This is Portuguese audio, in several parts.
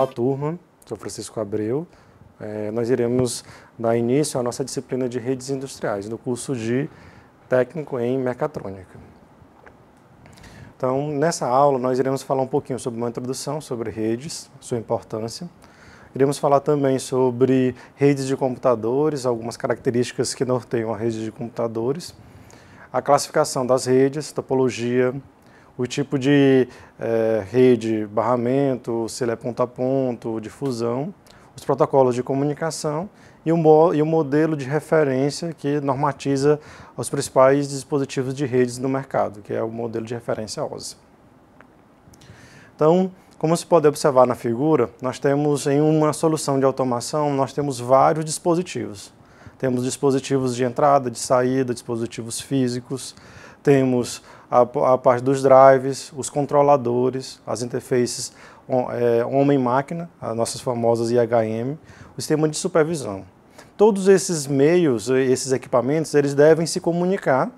Olá, turma. Sou Francisco Abreu. Nós iremos dar início à nossa disciplina de redes industriais, no curso de técnico em mecatrônica. Então, nessa aula, nós iremos falar um pouquinho sobre uma introdução sobre redes, sua importância. Iremos falar também sobre redes de computadores, algumas características que norteiam a rede de computadores, a classificação das redes, topologia, o tipo de rede, barramento, se ele é ponto a ponto, difusão, os protocolos de comunicação e o modelo de referência que normatiza os principais dispositivos de redes no mercado, que é o modelo de referência OSI. Então, como se pode observar na figura, nós temos em uma solução de automação, nós temos vários dispositivos. Temos dispositivos de entrada, de saída, dispositivos físicos, temos a parte dos drives, os controladores, as interfaces homem-máquina, as nossas famosas IHM, o sistema de supervisão. Todos esses meios, esses equipamentos, eles devem se comunicar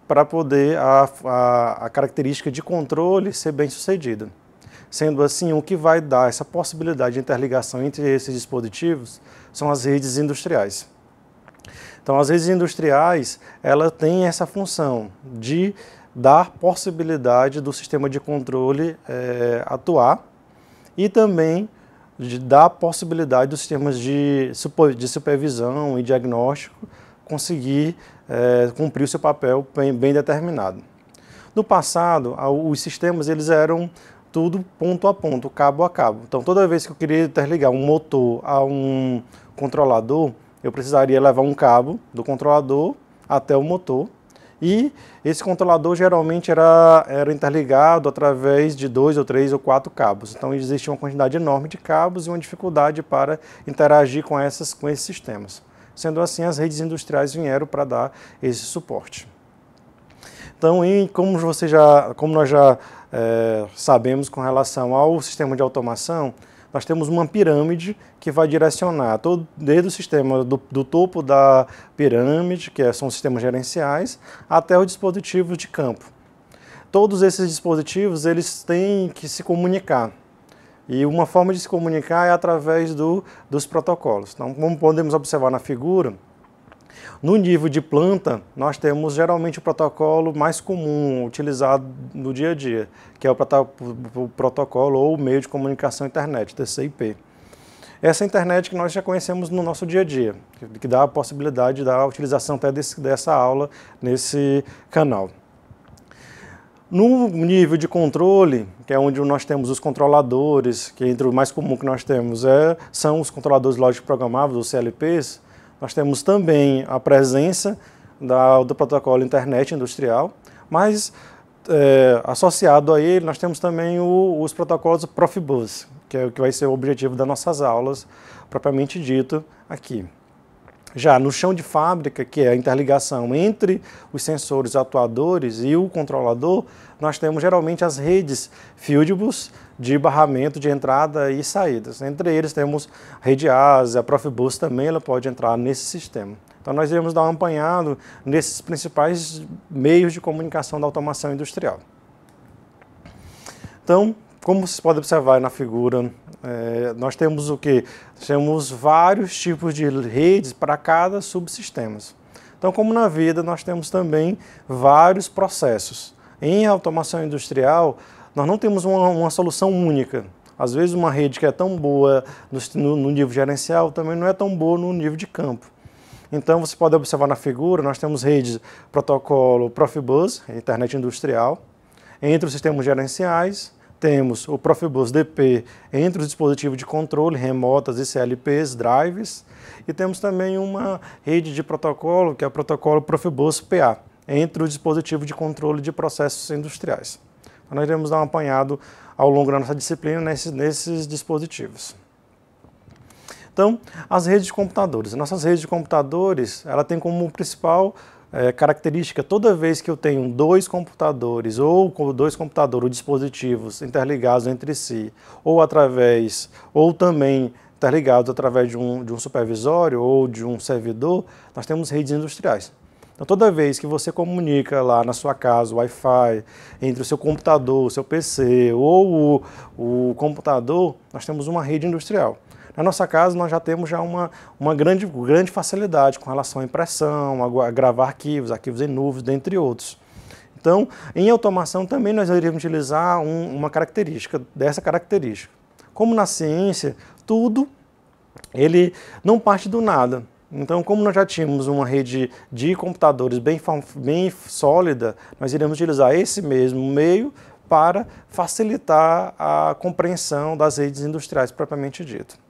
para poder a característica de controle ser bem sucedida. Sendo assim, o que vai dar essa possibilidade de interligação entre esses dispositivos são as redes industriais. Então, as redes industriais, ela tem essa função de dar possibilidade do sistema de controle atuar e também de dar possibilidade dos sistemas de supervisão e diagnóstico conseguir cumprir o seu papel bem determinado. No passado, os sistemas eles eram tudo ponto a ponto, cabo a cabo. Então, toda vez que eu queria interligar um motor a um controlador, eu precisaria levar um cabo do controlador até o motor e esse controlador geralmente era interligado através de 2 ou 3 ou 4 cabos. Então, existe uma quantidade enorme de cabos e uma dificuldade para interagir com esses sistemas. Sendo assim, as redes industriais vieram para dar esse suporte. Então, como nós já sabemos com relação ao sistema de automação, nós temos uma pirâmide que vai direcionar desde o sistema do topo da pirâmide, que são os sistemas gerenciais, até os dispositivos de campo. Todos esses dispositivos eles têm que se comunicar. E uma forma de se comunicar é através dos protocolos. Então, como podemos observar na figura, no nível de planta, nós temos geralmente o protocolo mais comum, utilizado no dia a dia, que é o protocolo ou o meio de comunicação internet, TCP. Essa internet que nós já conhecemos no nosso dia a dia, que dá a possibilidade da utilização até dessa aula nesse canal. No nível de controle, que é onde nós temos os controladores, que entre o mais comum que nós temos são os controladores lógicos programáveis, os CLPs, nós temos também a presença do protocolo internet industrial, mas associado a ele nós temos também os protocolos Profibus, que é o que vai ser o objetivo das nossas aulas, propriamente dito aqui. Já no chão de fábrica, que é a interligação entre os sensores atuadores e o controlador, nós temos geralmente as redes Fieldbus de barramento de entrada e saídas. Entre eles temos a rede ASE, a Profibus também ela pode entrar nesse sistema. Então nós iremos dar um apanhado nesses principais meios de comunicação da automação industrial. Então, como vocês podem observar na figura, nós temos o quê? Temos vários tipos de redes para cada subsistema. Então, como na vida, nós temos também vários processos. Em automação industrial, nós não temos uma solução única. Às vezes, uma rede que é tão boa no nível gerencial também não é tão boa no nível de campo. Então, você pode observar na figura, nós temos redes protocolo Profibus, internet industrial, entre os sistemas gerenciais. Temos o Profibus DP entre os dispositivos de controle, remotas e CLPs, drives, e temos também uma rede de protocolo, que é o protocolo Profibus PA, entre os dispositivos de controle de processos industriais. Então, nós iremos dar um apanhado ao longo da nossa disciplina nesses dispositivos. Então, as redes de computadores. Nossas redes de computadores, ela tem como principal característica, toda vez que eu tenho dois computadores ou dispositivos interligados entre si, ou também interligados através de um supervisório ou de um servidor, nós temos redes industriais. Então, toda vez que você comunica lá na sua casa, o Wi-Fi, entre o seu computador, o seu PC ou o computador, nós temos uma rede industrial. Na nossa casa, nós já temos uma grande facilidade com relação à impressão, a gravar arquivos em nuvens, dentre outros. Então, em automação também nós iríamos utilizar uma característica dessa característica. Como na ciência, tudo ele não parte do nada. Então, como nós já tínhamos uma rede de computadores bem sólida, nós iremos utilizar esse mesmo meio para facilitar a compreensão das redes industriais propriamente dito.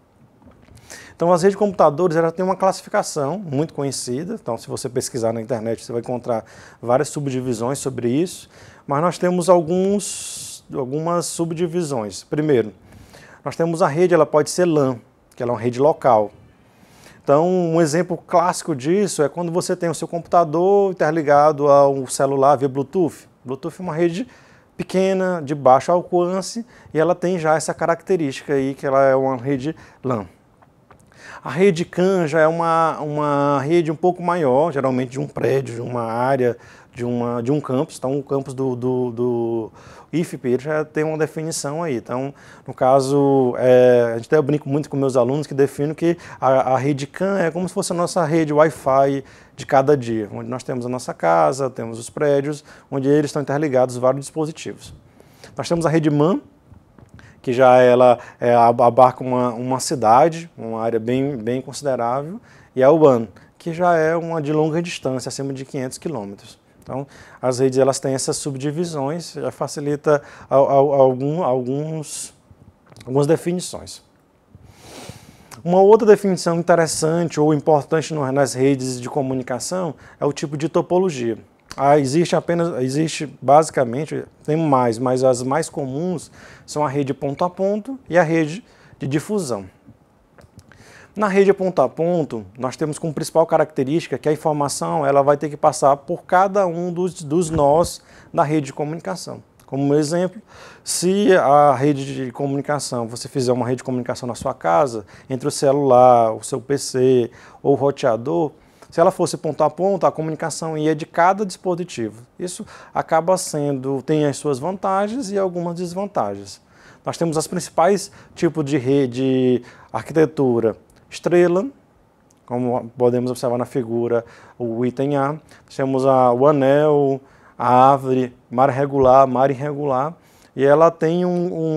Então, as redes de computadores elas têm uma classificação muito conhecida. Então, se você pesquisar na internet, você vai encontrar várias subdivisões sobre isso. Mas nós temos algumas subdivisões. Primeiro, nós temos a rede, ela pode ser LAN, que ela é uma rede local. Então, um exemplo clássico disso é quando você tem o seu computador interligado a um celular via Bluetooth. Bluetooth é uma rede pequena, de baixo alcance, e ela tem já essa característica aí, que ela é uma rede LAN. A rede CAN já é uma rede um pouco maior, geralmente de um prédio, de uma área, de um campus. Então, o campus do IFP já tem uma definição aí. Então, no caso, a gente até brinco muito com meus alunos que definem que a rede CAN é como se fosse a nossa rede Wi-Fi de cada dia, onde nós temos a nossa casa, temos os prédios, onde eles estão interligados vários dispositivos. Nós temos a rede MAN, que já ela abarca uma cidade, uma área bem considerável, e a WAN, que já é uma de longa distância, acima de 500 quilômetros. Então, as redes elas têm essas subdivisões, já facilita algumas definições. Uma outra definição interessante ou importante nas redes de comunicação é o tipo de topologia. Existe basicamente, tem mais, mas as mais comuns são a rede ponto a ponto e a rede de difusão. Na rede ponto a ponto, nós temos como principal característica que a informação ela vai ter que passar por cada um dos nós da rede de comunicação. Como exemplo, se a rede de comunicação, você fizer uma rede de comunicação na sua casa, entre o celular, o seu PC ou o roteador, se ela fosse ponto a ponto, a comunicação ia de cada dispositivo. Isso acaba tem as suas vantagens e algumas desvantagens. Nós temos os principais tipos de rede arquitetura. Estrela, como podemos observar na figura, o item A. Temos o anel, a árvore, mar regular, mar irregular. E ela tem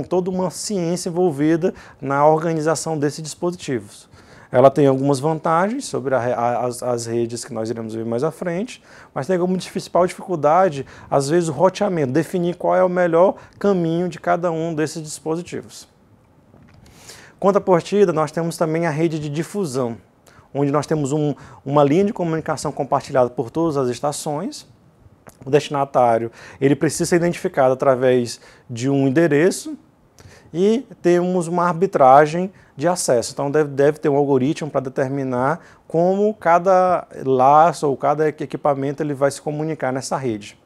toda uma ciência envolvida na organização desses dispositivos. Ela tem algumas vantagens sobre as redes que nós iremos ver mais à frente, mas tem como principal dificuldade, às vezes, o roteamento, definir qual é o melhor caminho de cada um desses dispositivos. Contrapartida, nós temos também a rede de difusão, onde nós temos uma linha de comunicação compartilhada por todas as estações. O destinatário ele precisa ser identificado através de um endereço e temos uma arbitragem de acesso. Então, deve ter um algoritmo para determinar como cada laço ou cada equipamento ele vai se comunicar nessa rede.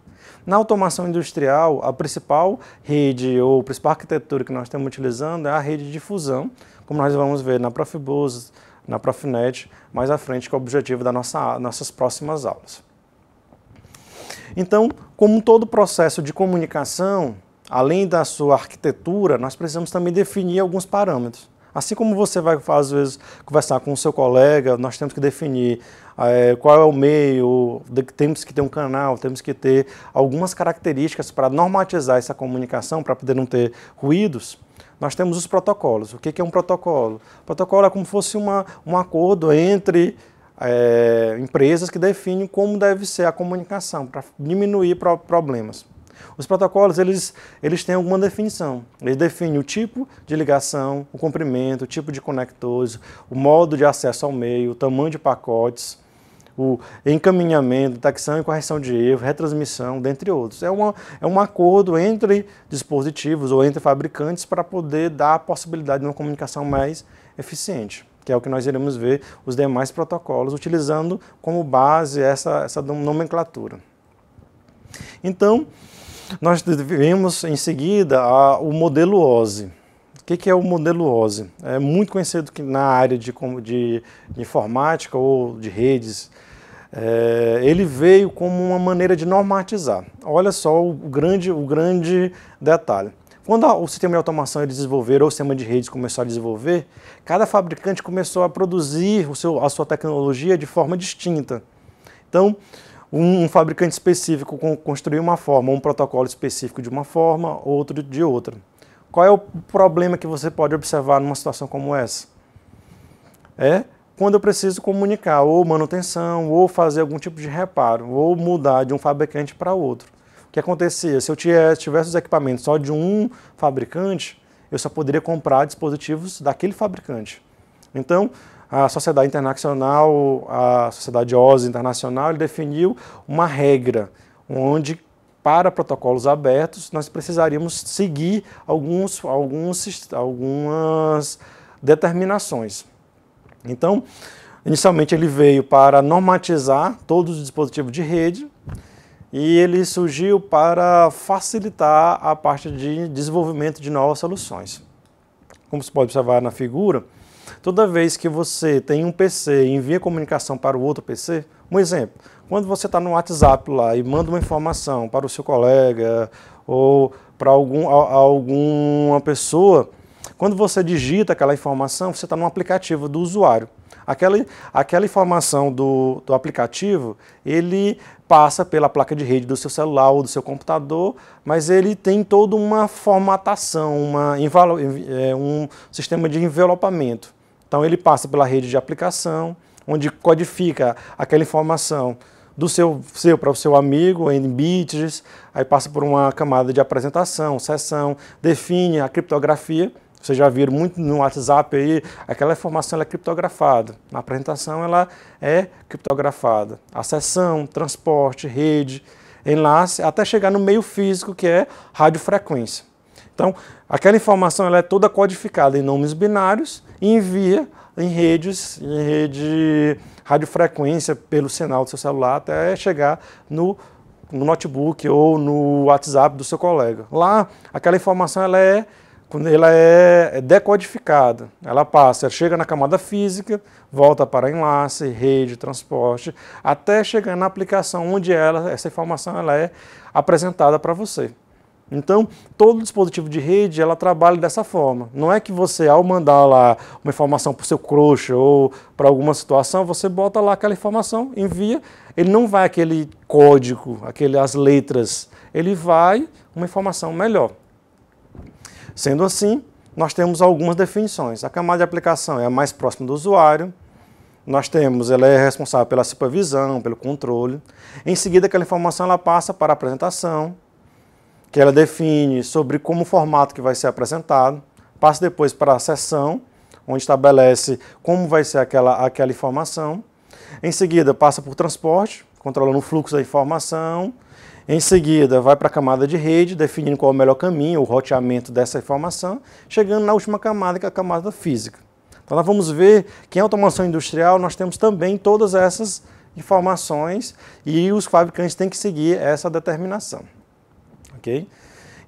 Na automação industrial, a principal rede ou a principal arquitetura que nós estamos utilizando é a rede de difusão, como nós vamos ver na Profibus, na Profinet, mais à frente, com o objetivo das nossas próximas aulas. Então, como todo processo de comunicação, além da sua arquitetura, nós precisamos também definir alguns parâmetros. Assim como você vai, às vezes, conversar com o seu colega, nós temos que definir qual é o meio, temos que ter um canal, temos que ter algumas características para normatizar essa comunicação, para poder não ter ruídos. Nós temos os protocolos. O que é um protocolo? O protocolo é como se fosse um acordo entre empresas que definem como deve ser a comunicação, para diminuir problemas. Os protocolos, eles têm alguma definição. Eles definem o tipo de ligação, o comprimento, o tipo de conectores, o modo de acesso ao meio, o tamanho de pacotes, o encaminhamento, detecção e correção de erro, retransmissão, dentre outros. É um acordo entre dispositivos ou entre fabricantes para poder dar a possibilidade de uma comunicação mais eficiente, que é o que nós iremos ver os demais protocolos, utilizando como base essa nomenclatura. Então, nós vimos em seguida o modelo OSI. O que é o modelo OSI? É muito conhecido na área de informática ou de redes. ele veio como uma maneira de normatizar. Olha só o grande detalhe. Quando o sistema de automação eles desenvolveram, ou o sistema de redes começou a desenvolver, cada fabricante começou a produzir a sua tecnologia de forma distinta. Então, um fabricante específico construiu uma forma, um protocolo específico de uma forma, outro de outra. Qual é o problema que você pode observar numa situação como essa? Quando eu preciso comunicar ou manutenção, ou fazer algum tipo de reparo, ou mudar de um fabricante para outro. O que acontecia? Se eu tivesse os equipamentos só de um fabricante, eu só poderia comprar dispositivos daquele fabricante. Então, a Sociedade Internacional, a Sociedade OSI Internacional, ele definiu uma regra onde, para protocolos abertos, nós precisaríamos seguir algumas determinações. Então, inicialmente ele veio para normatizar todos os dispositivos de rede e ele surgiu para facilitar a parte de desenvolvimento de novas soluções. Como você pode observar na figura, toda vez que você tem um PC e envia comunicação para o outro PC, um exemplo, quando você está no WhatsApp lá e manda uma informação para o seu colega ou para alguma pessoa, quando você digita aquela informação, você está no aplicativo do usuário. Aquela informação do aplicativo, ele passa pela placa de rede do seu celular ou do seu computador, mas ele tem toda uma formatação, um sistema de envelopamento. Então ele passa pela rede de aplicação, onde codifica aquela informação do seu para o seu amigo em bits, aí passa por uma camada de apresentação, sessão, define a criptografia. Vocês já viram muito no WhatsApp aí, aquela informação ela é criptografada. Na apresentação ela é criptografada. A sessão, transporte, rede, enlace, até chegar no meio físico que é radiofrequência. Então, aquela informação ela é toda codificada em nomes binários e envia em rede radiofrequência pelo sinal do seu celular até chegar no notebook ou no WhatsApp do seu colega. Lá, aquela informação ela é decodificada, ela chega na camada física, volta para enlace, rede, transporte, até chegar na aplicação onde essa informação ela é apresentada para você. Então, todo dispositivo de rede, ela trabalha dessa forma. Não é que você, ao mandar lá uma informação para o seu crush ou para alguma situação, você bota lá aquela informação, envia, ele não vai aquele código, as letras, ele vai uma informação melhor. Sendo assim, nós temos algumas definições. A camada de aplicação é a mais próxima do usuário. Ela é responsável pela supervisão, pelo controle. Em seguida, aquela informação ela passa para a apresentação, que ela define sobre como o formato que vai ser apresentado. Passa depois para a sessão, onde estabelece como vai ser aquela informação. Em seguida, passa por transporte, controlando o fluxo da informação. Em seguida, vai para a camada de rede, definindo qual é o melhor caminho, o roteamento dessa informação, chegando na última camada, que é a camada física. Então, nós vamos ver que em automação industrial nós temos também todas essas informações e os fabricantes têm que seguir essa determinação. Okay?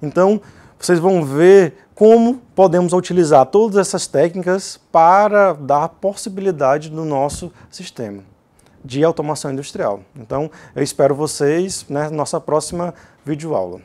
Então, vocês vão ver como podemos utilizar todas essas técnicas para dar possibilidade no nosso sistema de automação industrial. Então, eu espero vocês na nossa próxima videoaula.